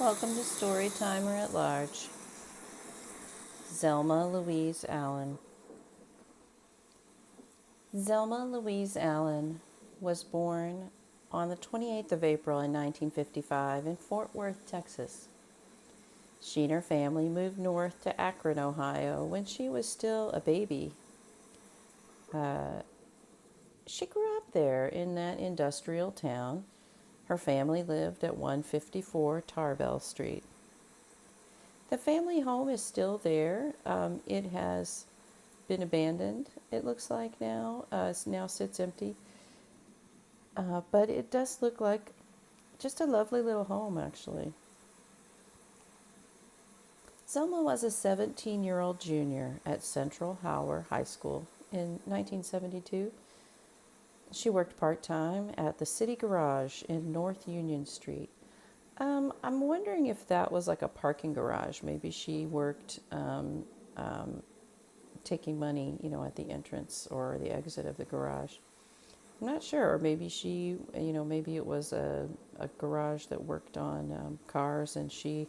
Welcome to Storytimer at Large. Zelma Louise Allen. Zelma Louise Allen was born on the 28th of April in 1955 in Fort Worth, Texas. She and her family moved north to Akron, Ohio when she was still a baby. Uh, she grew up there in that industrial town. Her family lived at 154 Tarbell Street. The family home is still there. It has been abandoned, it looks like now. It now sits empty. But it does look like just a lovely little home, actually. Zelma was a 17-year-old junior at Central Howard High School in 1972. She worked part-time at the City Garage in North Union Street. I'm wondering if that was like a parking garage. Maybe she worked taking money, at the entrance or the exit of the garage. I'm not sure. Maybe she, maybe it was a garage that worked on cars and she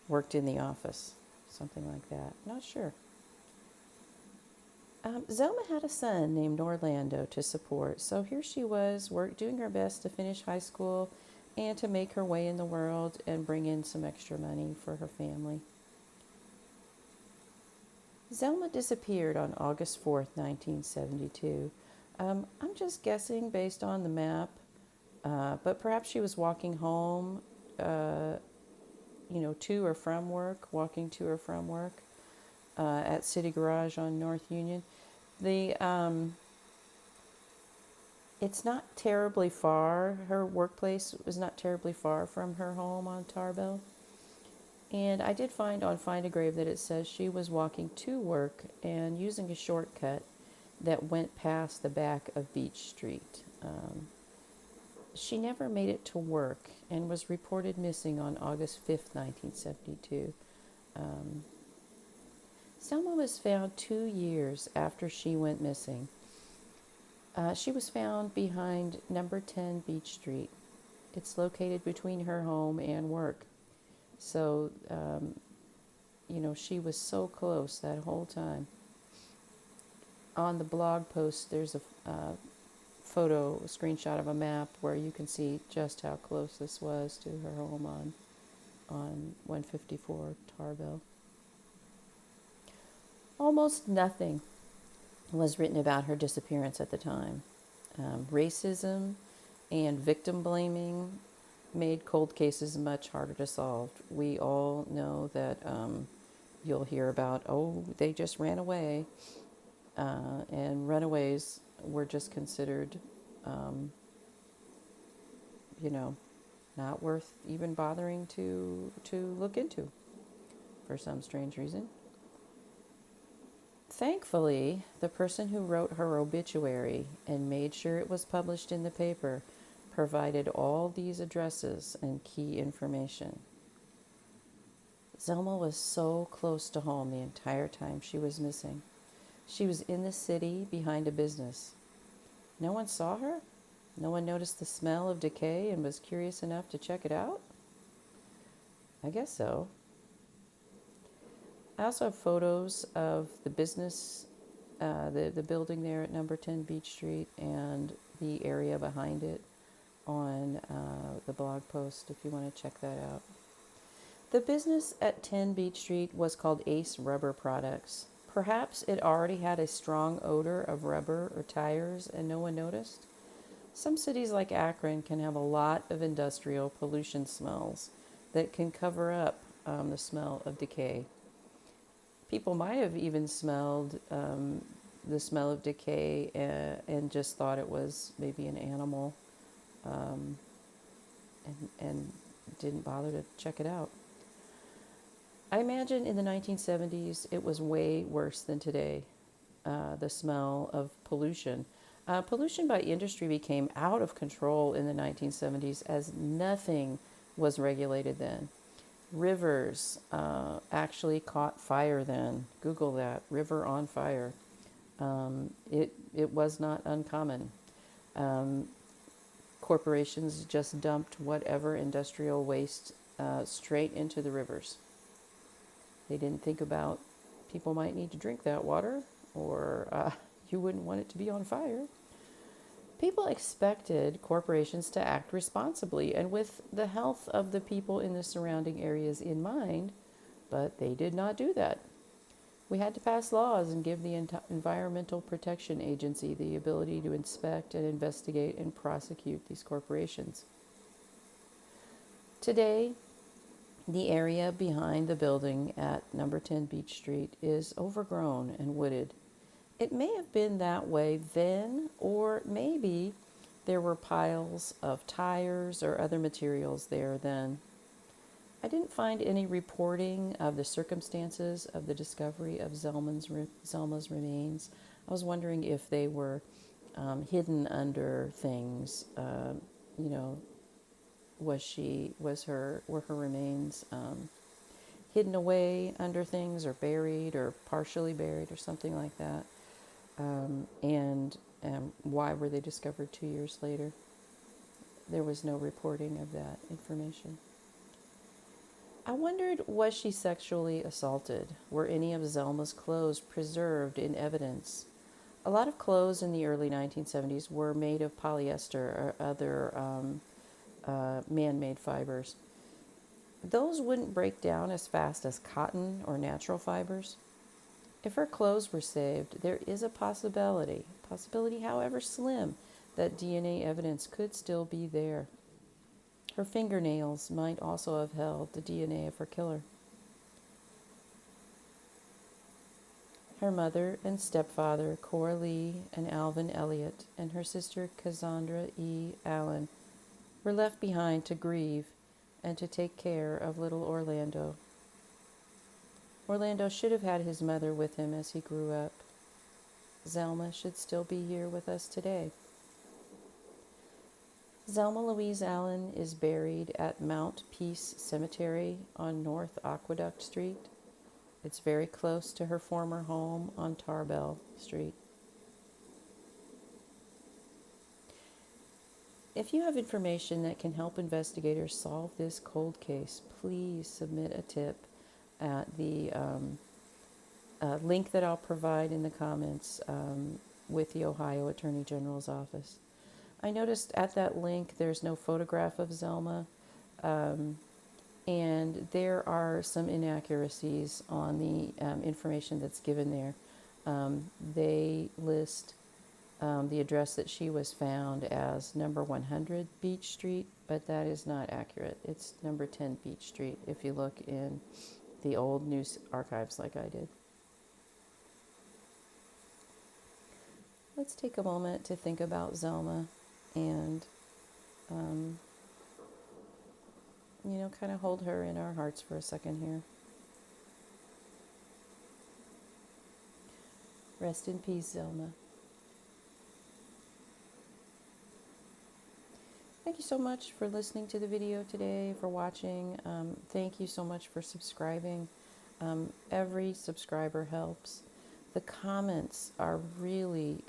worked in the office, something like that. Not sure. Zelma had a son named Orlando to support, so here she was, doing her best to finish high school and to make her way in the world and bring in some extra money for her family. Zelma disappeared on August 4th, 1972. I'm just guessing based on the map, but perhaps she was walking home, to or from work, walking to or from work at City Garage on North Union. The It's not terribly far. Her workplace was not terribly far from her home on Tarbell. And I did find on Find a Grave that it says she was walking to work and using a shortcut that went past the back of Beach Street. She never made it to work and was reported missing on August 5th, 1972. Selma was found 2 years after she went missing. She was found behind number 10 Beach Street. It's located between her home and work. So, she was so close that whole time. On the blog post, there's a a screenshot of a map where you can see just how close this was to her home on 154 Tarbell. Almost nothing was written about her disappearance at the time. Racism and victim blaming made cold cases much harder to solve. We all know that you'll hear about, they just ran away, and runaways were just considered, not worth even bothering to look into for some strange reason. Thankfully, the person who wrote her obituary and made sure it was published in the paper provided all these addresses and key information. Zelma was so close to home the entire time she was missing. She was in the city behind a business. No one saw her? No one noticed the smell of decay and was curious enough to check it out? I guess so. I also have photos of the business, the building there at number 10 Beach Street and the area behind it on the blog post if you want to check that out. The business at 10 Beach Street was called Ace Rubber Products. Perhaps it already had a strong odor of rubber or tires and no one noticed. Some cities like Akron can have a lot of industrial pollution smells that can cover up the smell of decay. People might have even smelled the smell of decay and just thought it was maybe an animal, and didn't bother to check it out. I imagine in the 1970s it was way worse than today, the smell of pollution. Pollution by industry became out of control in the 1970s as nothing was regulated then. Rivers actually caught fire then. Google that, river on fire. It was not uncommon. Corporations just dumped whatever industrial waste straight into the rivers. They didn't think about people might need to drink that water, or you wouldn't want it to be on fire. People expected corporations to act responsibly and with the health of the people in the surrounding areas in mind, but they did not do that. We had to pass laws and give the Environmental Protection Agency the ability to inspect and investigate and prosecute these corporations. Today, the area behind the building at number 10 Beach Street is overgrown and wooded. It may have been that way then, or maybe there were piles of tires or other materials there then. I didn't find any reporting of the circumstances of the discovery of Zelma's remains. I was wondering if they were hidden under things. You know, were her remains hidden away under things, or buried, or partially buried, or something like that? And why were they discovered 2 years later? There was no reporting of that information. I wondered, was she sexually assaulted? Were any of Zelma's clothes preserved in evidence? A lot of clothes in the early 1970s were made of polyester or other man-made fibers. Those wouldn't break down as fast as cotton or natural fibers. If her clothes were saved, there is a possibility, however slim, that DNA evidence could still be there. Her fingernails might also have held the DNA of her killer. Her mother and stepfather, Coralie and Alvin Elliott, and her sister, Cassandra E. Allen, were left behind to grieve and to take care of little Orlando. Orlando should have had his mother with him as he grew up. Zelma should still be here with us today. Zelma Louise Allen is buried at Mount Peace Cemetery on North Aqueduct Street. It's very close to her former home on Tarbell Street. If you have information that can help investigators solve this cold case, please submit a tip at the link that I'll provide in the comments with the Ohio Attorney General's office. I noticed at that link there's no photograph of Zelma, and there are some inaccuracies on the information that's given there. They list the address that she was found as number 100 Beach Street, but that is not accurate. It's number 10 Beach Street if you look in the old news archives like I did. Let's take a moment to think about Zelma and, kind of hold her in our hearts for a second here. Rest in peace, Zelma. Thank you so much for listening to the video today, for watching. Thank you so much for subscribing. Every subscriber helps. The comments are really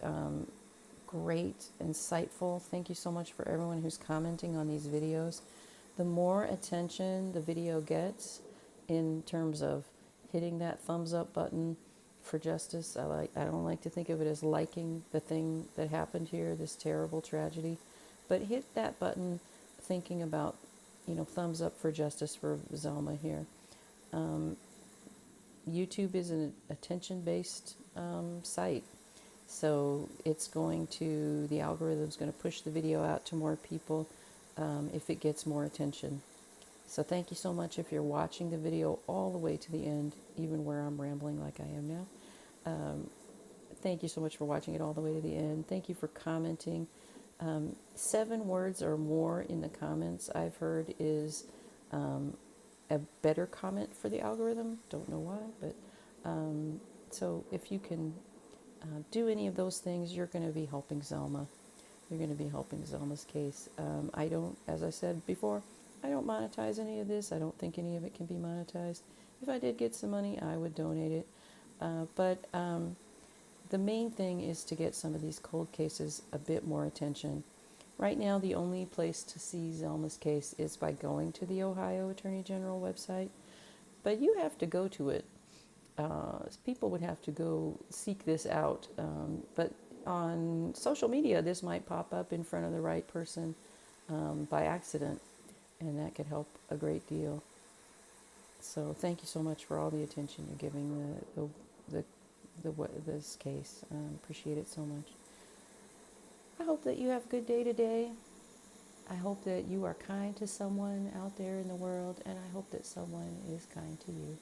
great, insightful. Thank you so much for everyone who's commenting on these videos. The more attention the video gets in terms of hitting that thumbs up button for justice, I don't like to think of it as liking the thing that happened here, this terrible tragedy, but hit that button thinking about, thumbs up for justice for Zelma here. YouTube is an attention-based site, so the algorithm's going to push the video out to more people if it gets more attention. So thank you so much if you're watching the video all the way to the end, even where I'm rambling like I am now. Thank you so much for watching it all the way to the end. Thank you for commenting. 7 words or more in the comments, I've heard, is a better comment for the algorithm. Don't know why, but so if you can do any of those things, you're going to be helping Zelma. You're going to be helping Zelma's case. As I said before, I don't monetize any of this. I don't think any of it can be monetized. If I did get some money, I would donate it. But the main thing is to get some of these cold cases a bit more attention. Right now, the only place to see Zelma's case is by going to the Ohio Attorney General website, but you have to go to it. People would have to go seek this out, but on social media, this might pop up in front of the right person by accident, and that could help a great deal. So thank you so much for all the attention you're giving this case. Appreciate it so much. I hope that you have a good day today. I hope that you are kind to someone out there in the world, and I hope that someone is kind to you.